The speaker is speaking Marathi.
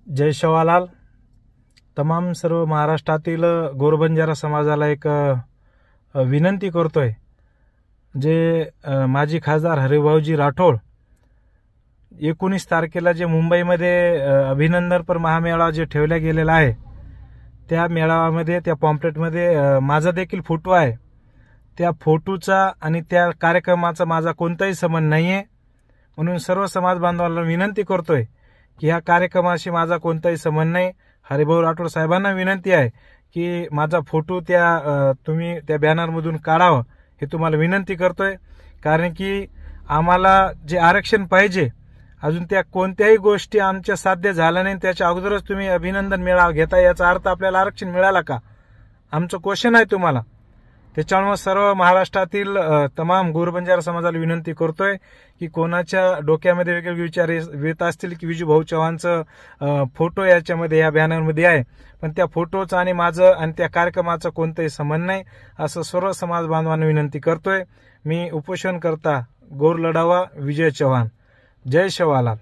जय शवालाल। तमाम सर्व महाराष्ट्रातील गोरबंजारा समाजाला एक विनंती करतोय। जे माजी खासदार हरिभाऊजी राठोड 19 तारखेला जे मुंबईमध्ये अभिनंदनपर महामेळावा जे ठेवला गेलेला आहे, त्या मेळाव्यामध्ये त्या पॉम्पलेटमध्ये माझा देखील फोटो आहे। त्या फोटोचा आणि त्या कार्यक्रमाचा माझा कोणताही संबंध नाहीये, म्हणून सर्व समाज बांधवांना विनंती करतोय की ह्या कार्यक्रमाशी माझा कोणताही संबंध नाही। हरिभाऊ राठोड साहेबांना विनंती आहे की माझा फोटो तुम्ही त्या बॅनरमधून काढावा, हे तुम्हाला विनंती करतोय। कारण की आम्हाला जे आरक्षण पाहिजे, अजून त्या कोणत्याही गोष्टी आमच्या साध्य झाल्या नाही, त्याच्या अगोदरच तुम्ही अभिनंदन मेळावा घेता, याचा अर्थ आपल्याला आरक्षण मिळाला का? आमचं क्वेश्चन आहे तुम्हाला। त्याच्यामुळे सर्व महाराष्ट्रातील तमाम गोरबंजारा समाजाला विनंती करतोय की कोणाच्या डोक्यामध्ये वेगवेगळे विचार येत असतील की विजूभाऊ चव्हाणचं फोटो याच्यामध्ये या बॅनरमध्ये आहे, पण त्या फोटोचा आणि माझं आणि त्या कार्यक्रमाचा कोणताही संबंध नाही, असं सर्व समाज बांधवांना विनंती करतोय। मी उपोषण करता गोर लढावा विजय चव्हाण। जय शवालाल।